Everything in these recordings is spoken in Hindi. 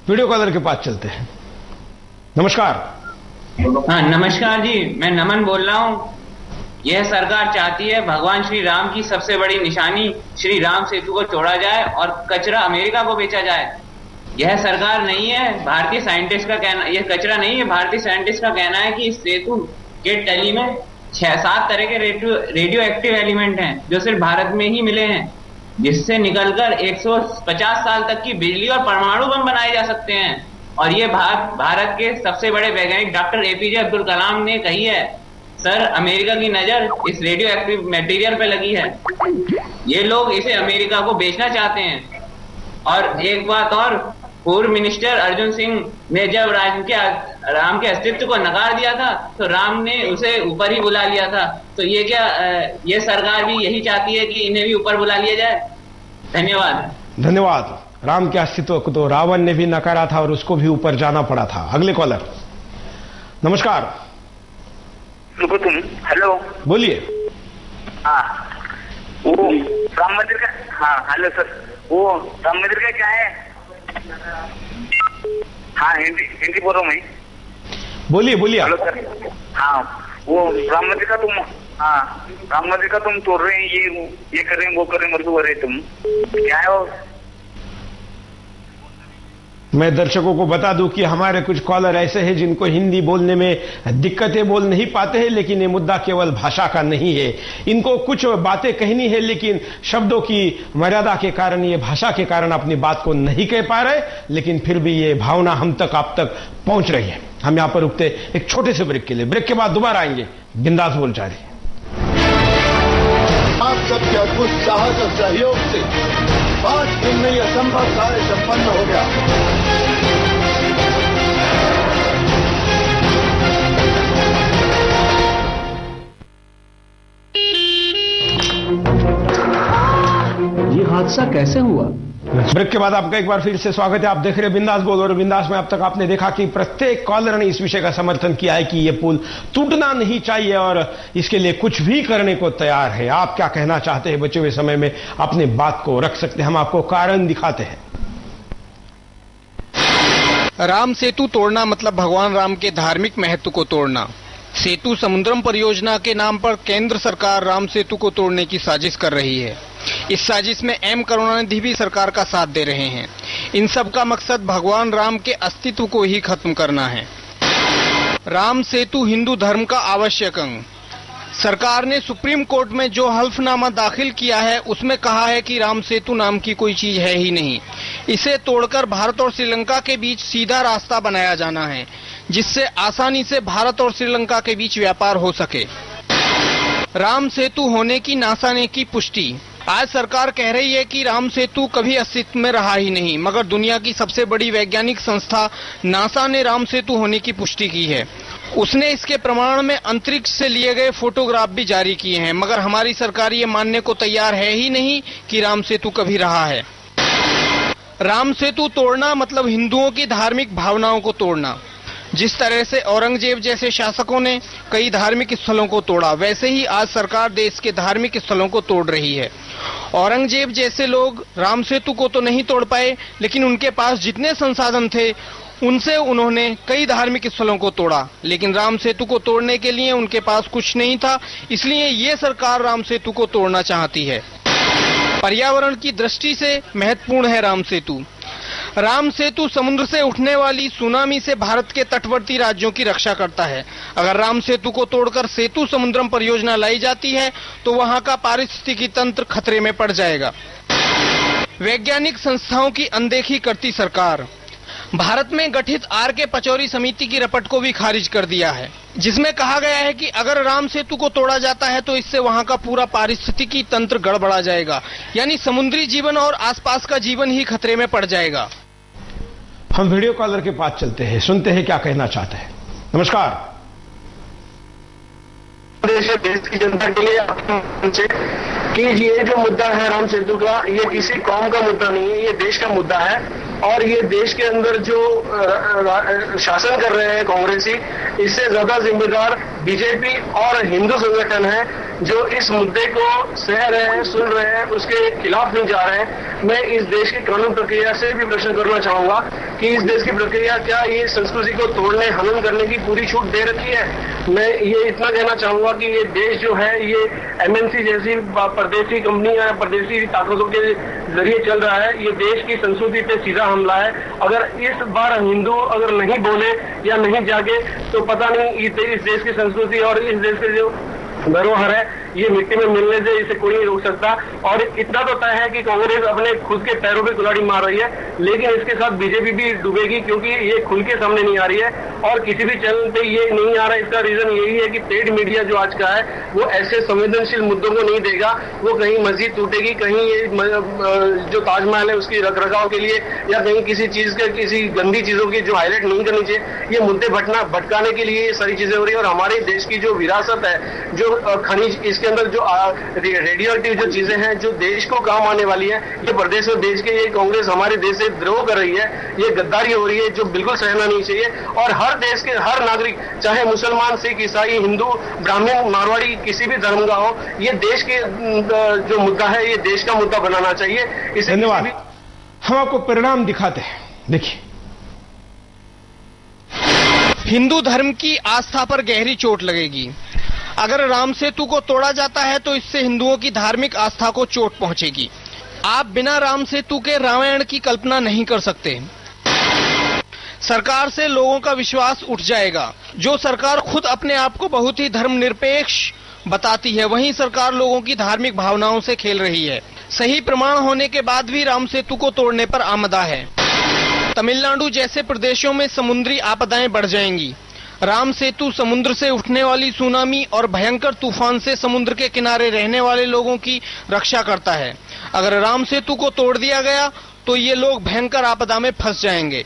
वीडियो कॉलर के पास चलते हैं। नमस्कार। हाँ नमस्कार जी, मैं नमन बोल रहा हूँ। यह सरकार चाहती है भगवान श्री राम की सबसे बड़ी निशानी श्री राम सेतु को तोड़ा जाए और कचरा अमेरिका को बेचा जाए। यह सरकार नहीं है, भारतीय साइंटिस्ट का कहना, यह कचरा नहीं है, भारतीय साइंटिस्ट का कहना है कि इस सेतु के टली में 6-7 तरह के रेडियो एक्टिव एलिमेंट हैं जो सिर्फ भारत में ही मिले हैं, जिससे निकलकर 150 साल तक की बिजली और परमाणु बम बनाए जा सकते हैं। और ये भारत के सबसे बड़े वैज्ञानिक डॉक्टर एपीजे अब्दुल कलाम ने कही है। सर, अमेरिका की नजर इस रेडियो एक्टिव मटेरियल पे लगी है। ये लोग इसे अमेरिका को बेचना चाहते हैं। और एक बात और, पूर्व मिनिस्टर अर्जुन सिंह ने जब राम के अस्तित्व को नकार दिया था तो राम ने उसे ऊपर ही बुला लिया था। तो ये क्या ये सरकार भी यही चाहती है कि इन्हें भी ऊपर बुला लिया जाए? धन्यवाद। धन्यवाद। राम के अस्तित्व को तो रावण ने भी नकारा था और उसको भी ऊपर जाना पड़ा था। अगले कॉलर। नमस्कार। तुम हेलो, बोलिए। हाँ, वो राम मंदिर का, हाँ हेलो सर, वो राम मंदिर का क्या है? हाँ हिंदी बोल रहा हूँ मैं। बोलिए बोलिए। Hello sir. हाँ, वो राम मंदिर का तुम, हाँ राम मंदिर का तुम तोड़ रहे हैं, ये कर रहे हैं, वो कर रहे हैं, मर्दू कर रहे तुम, क्या है वो? मैं दर्शकों को बता दूं कि हमारे कुछ कॉलर ऐसे हैं जिनको हिंदी बोलने में दिक्कतें, बोल नहीं पाते हैं, लेकिन ये मुद्दा केवल भाषा का नहीं है। इनको कुछ बातें कहनी है लेकिन शब्दों की मर्यादा के कारण, ये भाषा के कारण अपनी बात को नहीं कह पा रहे, लेकिन फिर भी ये भावना हम तक, आप तक पहुंच रही है। हम यहां पर रुकते एक छोटे से ब्रेक के लिए। ब्रेक के बाद दोबारा आएंगे। बिंदास बोल जारी। आप सबके अद्भुत साहस और सहयोग से 5 दिन में यह असंभव कार्य संपन्न हो गया। ये हादसा कैसे हुआ? ब्रेक के बाद आपका एक बार फिर से स्वागत है। आप देख रहे हैं बिंदास बोल, और बिंदास में अब तक आपने देखा कि प्रत्येक कॉलर ने इस विषय का समर्थन किया है कि यह पुल टूटना नहीं चाहिए और इसके लिए कुछ भी करने को तैयार है। आप क्या कहना चाहते हैं? बचे हुए समय में अपनी बात को रख सकते हैं, हम आपको कारण दिखाते हैं। राम सेतु तोड़ना मतलब भगवान राम के धार्मिक महत्व को तोड़ना। सेतु समुद्रम परियोजना के नाम पर केंद्र सरकार राम सेतु को तोड़ने की साजिश कर रही है। इस साजिश में एम करुणानिधि भी सरकार का साथ दे रहे हैं। इन सब का मकसद भगवान राम के अस्तित्व को ही खत्म करना है। राम सेतु हिंदू धर्म का आवश्यक अंग। सरकार ने सुप्रीम कोर्ट में जो हल्फनामा दाखिल किया है उसमें कहा है कि राम सेतु नाम की कोई चीज है ही नहीं। इसे तोड़कर भारत और श्रीलंका के बीच सीधा रास्ता बनाया जाना है, जिससे आसानी से भारत और श्रीलंका के बीच व्यापार हो सके। राम सेतु होने की नासा ने की पुष्टि। आज सरकार कह रही है कि राम सेतु कभी अस्तित्व में रहा ही नहीं, मगर दुनिया की सबसे बड़ी वैज्ञानिक संस्था नासा ने राम सेतु होने की पुष्टि की है। उसने इसके प्रमाण में अंतरिक्ष से लिए गए फोटोग्राफ भी जारी किए हैं, मगर हमारी सरकार ये मानने को तैयार है ही नहीं कि राम सेतु कभी रहा है। राम सेतु तोड़ना मतलब हिंदुओं की धार्मिक भावनाओं को तोड़ना। जिस तरह से औरंगजेब जैसे शासकों ने कई धार्मिक स्थलों को तोड़ा, वैसे ही आज सरकार देश के धार्मिक स्थलों को तोड़ रही है। औरंगजेब जैसे लोग राम सेतु को तो नहीं तोड़ पाए, लेकिन उनके पास जितने संसाधन थे उनसे उन्होंने कई धार्मिक स्थलों को तोड़ा, लेकिन राम सेतु को तोड़ने के लिए उनके पास कुछ नहीं था। इसलिए ये सरकार राम सेतु को तोड़ना चाहती है। पर्यावरण की दृष्टि से महत्वपूर्ण है राम सेतु। राम सेतु समुद्र से उठने वाली सुनामी से भारत के तटवर्ती राज्यों की रक्षा करता है। अगर राम सेतु को तोड़कर सेतु समुद्रम परियोजना लाई जाती है तो वहां का पारिस्थितिकी तंत्र खतरे में पड़ जाएगा। वैज्ञानिक संस्थाओं की अनदेखी करती सरकार। भारत में गठित आर.के. पचौरी समिति की रिपोर्ट को भी खारिज कर दिया है, जिसमें कहा गया है कि अगर राम सेतु को तोड़ा जाता है तो इससे वहां का पूरा पारिस्थितिकी तंत्र गड़बड़ा जाएगा, यानी समुद्री जीवन और आसपास का जीवन ही खतरे में पड़ जाएगा। हम वीडियो कॉलर के पास चलते हैं, सुनते हैं क्या कहना चाहते हैं। नमस्कार। देश की जनता के लिए कि ये जो मुद्दा है राम सेतु का, ये किसी कौम का मुद्दा नहीं है, ये देश का मुद्दा है। और ये देश के अंदर जो शासन कर रहे हैं कांग्रेसी, इससे ज्यादा जिम्मेदार बीजेपी और हिंदू संगठन है जो इस मुद्दे को सह रहे हैं, सुन रहे हैं, उसके खिलाफ नहीं जा रहे हैं। मैं इस देश की कानून प्रक्रिया से भी प्रश्न करना चाहूंगा कि इस देश की प्रक्रिया क्या ये संस्कृति को तोड़ने, हनन करने की पूरी छूट दे रखी है? मैं ये इतना कहना चाहूंगा कि ये देश जो है ये एमएनसी जैसी परदेशी कंपनियां, परदेशी ताकतों के जरिए चल रहा है। ये देश की संस्कृति पे सीधा हमला है। अगर इस बार हिंदू अगर नहीं बोले या नहीं जागे तो पता नहीं इस देश की संस्कृति और इस देश के जो धरोहर है ये मिट्टी में मिलने से इसे कोई नहीं रोक सकता। और इतना तो तय है कि कांग्रेस अपने खुद के पैरों पे कुल्हाड़ी मार रही है, लेकिन इसके साथ बीजेपी भी डूबेगी, क्योंकि ये खुल के सामने नहीं आ रही है और किसी भी चैनल पे ये नहीं आ रहा है। इसका रीजन यही है कि पेड मीडिया जो आज का है वो ऐसे संवेदनशील मुद्दों को नहीं देगा। वो कहीं मस्जिद टूटेगी, कहीं ये जो ताजमहल है उसकी रखरखाव के लिए, या कहीं किसी चीज के किसी गंदी चीजों की जो हाईलाइट नहीं करनी चाहिए, ये मुद्दे भटकाने के लिए ये सारी चीजें हो रही है। और हमारे देश की जो विरासत है, जो खनिज, इसके अंदर जो रेडियो एक्टिव जो चीजें हैं जो देश को काम आने वाली है, ये प्रदेश और देश के ये कांग्रेस हमारे देश से द्रोह कर रही है, ये गद्दारी हो रही है जो बिल्कुल सहना नहीं चाहिए। और हर देश के हर नागरिक, चाहे मुसलमान, सिख, ईसाई, हिंदू, ब्राह्मण, मारवाड़ी, किसी भी धर्म का हो, ये देश के जो मुद्दा है ये देश का मुद्दा बनाना चाहिए। इसे धन्यवाद। हम आपको परिणाम दिखाते हैं, देखिए। हिंदू धर्म की आस्था पर गहरी चोट लगेगी। अगर राम सेतु को तोड़ा जाता है तो इससे हिंदुओं की धार्मिक आस्था को चोट पहुंचेगी। आप बिना राम सेतु के रामायण की कल्पना नहीं कर सकते। सरकार से लोगों का विश्वास उठ जाएगा। जो सरकार खुद अपने आप को बहुत ही धर्मनिरपेक्ष बताती है, वहीं सरकार लोगों की धार्मिक भावनाओं से खेल रही है। सही प्रमाण होने के बाद भी राम सेतु को तोड़ने पर आमदा है। तमिलनाडु जैसे प्रदेशों में समुद्री आपदाएं बढ़ जाएंगी। राम सेतु समुद्र से उठने वाली सुनामी और भयंकर तूफान से समुद्र के किनारे रहने वाले लोगों की रक्षा करता है। अगर राम सेतु को तोड़ दिया गया तो ये लोग भयंकर आपदा में फंस जाएंगे।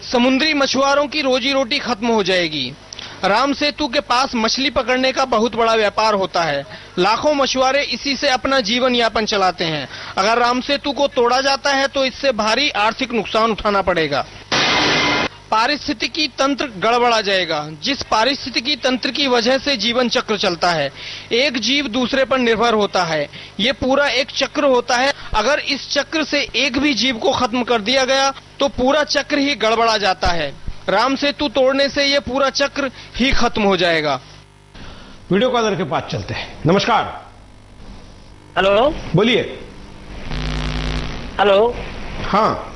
समुद्री मछुआरों की रोजी रोटी खत्म हो जाएगी। राम सेतु के पास मछली पकड़ने का बहुत बड़ा व्यापार होता है। लाखों मछुआरे इसी से अपना जीवन यापन चलाते हैं। अगर राम सेतु को तोड़ा जाता है तो इससे भारी आर्थिक नुकसान उठाना पड़ेगा। पारिस्थितिकी तंत्र गड़बड़ा जाएगा। जिस पारिस्थितिकी तंत्र की वजह से जीवन चक्र चलता है, एक जीव दूसरे पर निर्भर होता है, ये पूरा एक चक्र होता है। अगर इस चक्र से एक भी जीव को खत्म कर दिया गया तो पूरा चक्र ही गड़बड़ा जाता है। राम सेतु तोड़ने से ये पूरा चक्र ही खत्म हो जाएगा। वीडियो कॉलर के पास चलते हैं। नमस्कार। हेलो, बोलिए। हेलो। हाँ,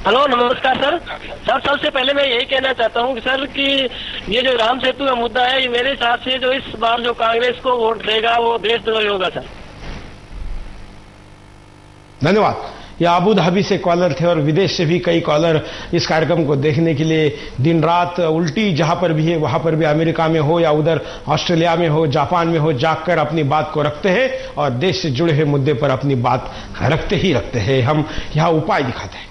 हेलो, नमस्कार सर। सर, सबसे पहले मैं यही कहना चाहता हूँ कि सर कि ये जो राम सेतु का मुद्दा है, ये मेरे हिसाब से जो इस बार जो कांग्रेस को वोट देगा वो देशद्रोही होगा सर। धन्यवाद। ये अबू धाबी से कॉलर थे और विदेश से भी कई कॉलर इस कार्यक्रम को देखने के लिए दिन रात उल्टी जहां पर भी है, वहां पर भी, अमेरिका में हो या उधर ऑस्ट्रेलिया में हो, जापान में हो, जाकर अपनी बात को रखते हैं और देश से जुड़े हुए मुद्दे पर अपनी बात रखते ही रखते हैं। हम यहां उपाय दिखाते हैं।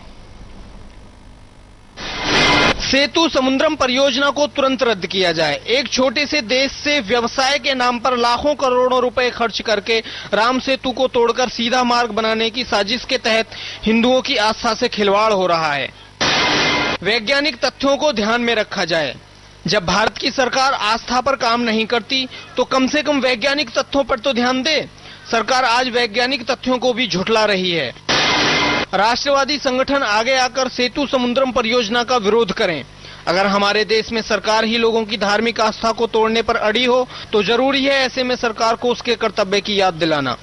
सेतु समुद्रम परियोजना को तुरंत रद्द किया जाए। एक छोटे से देश से व्यवसाय के नाम पर लाखों करोड़ों रुपए खर्च करके राम सेतु को तोड़कर सीधा मार्ग बनाने की साजिश के तहत हिंदुओं की आस्था से खिलवाड़ हो रहा है। वैज्ञानिक तथ्यों को ध्यान में रखा जाए। जब भारत की सरकार आस्था पर काम नहीं करती तो कम से कम वैज्ञानिक तथ्यों पर तो ध्यान दे। सरकार आज वैज्ञानिक तथ्यों को भी झुठला रही है। राष्ट्रवादी संगठन आगे आकर सेतु समुद्रम परियोजना का विरोध करें। अगर हमारे देश में सरकार ही लोगों की धार्मिक आस्था को तोड़ने पर अड़ी हो तो जरूरी है ऐसे में सरकार को उसके कर्तव्य की याद दिलाना।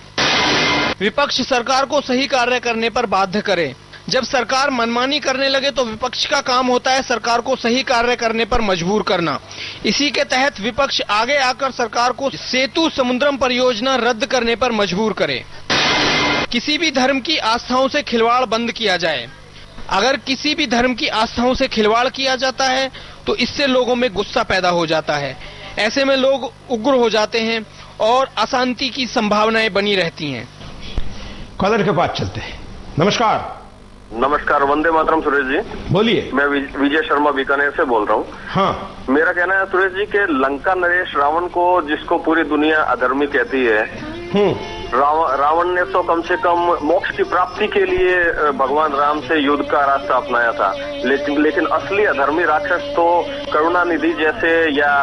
विपक्ष सरकार को सही कार्य करने पर बाध्य करे। जब सरकार मनमानी करने लगे तो विपक्ष का काम होता है सरकार को सही कार्य करने पर मजबूर करना। इसी के तहत विपक्ष आगे आकर सरकार को सेतु समुद्रम परियोजना रद्द करने पर मजबूर करे। किसी भी धर्म की आस्थाओं से खिलवाड़ बंद किया जाए। अगर किसी भी धर्म की आस्थाओं से खिलवाड़ किया जाता है तो इससे लोगों में गुस्सा पैदा हो जाता है। ऐसे में लोग उग्र हो जाते हैं और अशांति की संभावनाएं बनी रहती हैं। कॉलर के पास चलते हैं। नमस्कार। नमस्कार, वंदे मातरम। सुरेश जी बोलिए। मैं विजय शर्मा बीकानेर से बोल रहा हूँ। हाँ, मेरा कहना है सुरेश जी के लंका नरेश रावण को जिसको पूरी दुनिया अधर्मी कहती है, रावण ने तो कम से कम मोक्ष की प्राप्ति के लिए भगवान राम से युद्ध का रास्ता अपनाया था, लेकिन असली अधर्मी राक्षस तो करुणानिधि जैसे या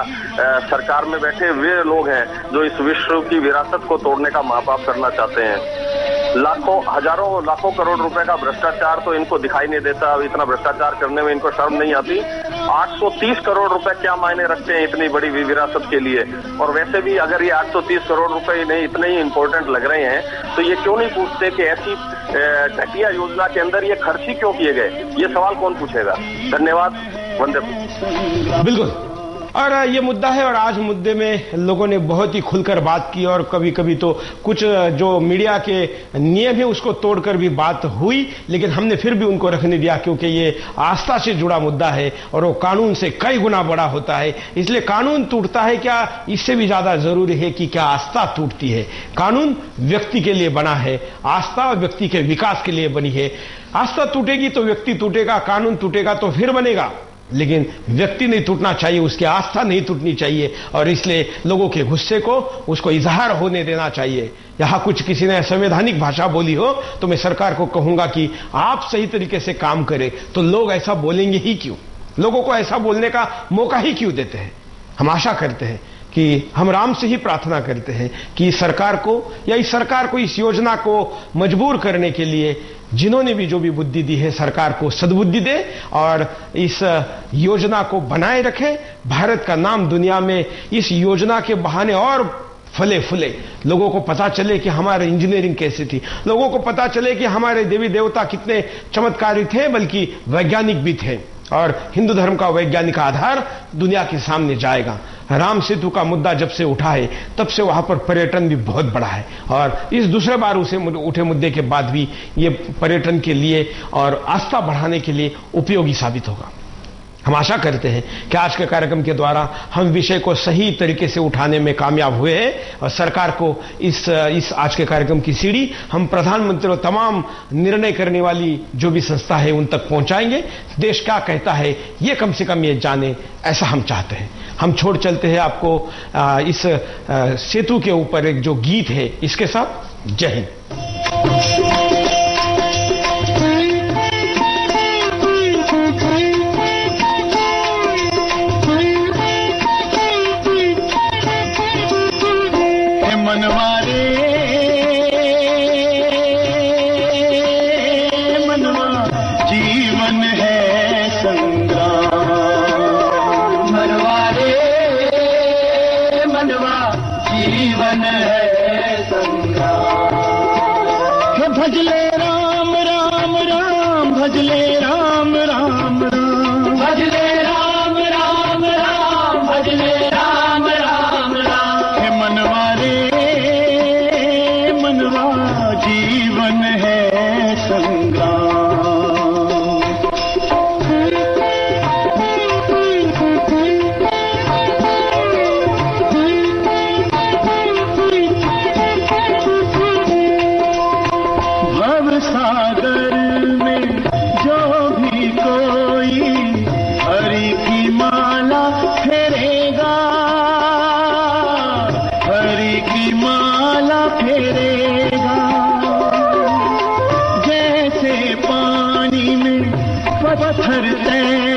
सरकार में बैठे वे लोग हैं जो इस विश्व की विरासत को तोड़ने का महापाप करना चाहते हैं। लाखों हजारों लाखों करोड़ रुपए का भ्रष्टाचार तो इनको दिखाई नहीं देता, इतना भ्रष्टाचार करने में इनको शर्म नहीं आती। 830 करोड़ रुपए क्या मायने रखते हैं इतनी बड़ी विरासत के लिए? और वैसे भी अगर ये 830 करोड़ रुपए नहीं इतने ही इंपॉर्टेंट लग रहे हैं तो ये क्यों नहीं पूछते कि ऐसी घटिया योजना के अंदर ये खर्च ही क्यों किए गए? ये सवाल कौन पूछेगा? धन्यवाद। वंदे। बिल्कुल, और ये मुद्दा है और आज मुद्दे में लोगों ने बहुत ही खुलकर बात की और कभी कभी तो कुछ जो मीडिया के नियम है उसको तोड़कर भी बात हुई, लेकिन हमने फिर भी उनको रखने दिया क्योंकि ये आस्था से जुड़ा मुद्दा है और वो कानून से कई गुना बड़ा होता है। इसलिए कानून टूटता है क्या, इससे भी ज्यादा जरूरी है कि क्या आस्था टूटती है। कानून व्यक्ति के लिए बना है, आस्था व्यक्ति के विकास के लिए बनी है। आस्था टूटेगी तो व्यक्ति टूटेगा, कानून टूटेगा तो फिर बनेगा, लेकिन व्यक्ति नहीं टूटना चाहिए, उसकी आस्था नहीं टूटनी चाहिए। और इसलिए लोगों के गुस्से को उसको इजहार होने देना चाहिए। यहां कुछ किसी ने संवैधानिक भाषा बोली हो तो मैं सरकार को कहूंगा कि आप सही तरीके से काम करें, तो लोग ऐसा बोलेंगे ही क्यों? लोगों को ऐसा बोलने का मौका ही क्यों देते हैं? हम आशा करते हैं कि हम राम से ही प्रार्थना करते हैं कि सरकार को या इस सरकार को इस योजना को मजबूर करने के लिए जिन्होंने भी जो भी बुद्धि दी है सरकार को सद्बुद्धि दे और इस योजना को बनाए रखे। भारत का नाम दुनिया में इस योजना के बहाने और फले फूले, लोगों को पता चले कि हमारे इंजीनियरिंग कैसी थी, लोगों को पता चले कि हमारे देवी देवता कितने चमत्कारी थे, बल्कि वैज्ञानिक भी थे। और हिंदू धर्म का वैज्ञानिक आधार दुनिया के सामने जाएगा। राम सेतु का मुद्दा जब से उठा है तब से वहां पर पर्यटन भी बहुत बढ़ा है और इस दूसरे बार उसे उठे मुद्दे के बाद भी ये पर्यटन के लिए और आस्था बढ़ाने के लिए उपयोगी साबित होगा। हम आशा करते हैं कि आज के कार्यक्रम के द्वारा हम विषय को सही तरीके से उठाने में कामयाब हुए हैं और सरकार को इस आज के कार्यक्रम की सीढ़ी हम प्रधानमंत्री और तमाम निर्णय करने वाली जो भी संस्था है उन तक पहुंचाएंगे। देश क्या कहता है ये कम से कम ये जाने, ऐसा हम चाहते हैं। हम छोड़ चलते हैं आपको इस सेतु के ऊपर एक जो गीत है इसके साथ। जय हिंद। भजले राम राम राम, भजले राम राम राम, भजले राम राम राम, भजले राम राम राम। हे मनवा रे मनवा, जीवन है संग्राम। सागर में जो भी कोई हरि की माला फेरेगा, हरि की माला फेरेगा। जैसे पानी में पत्थर तैर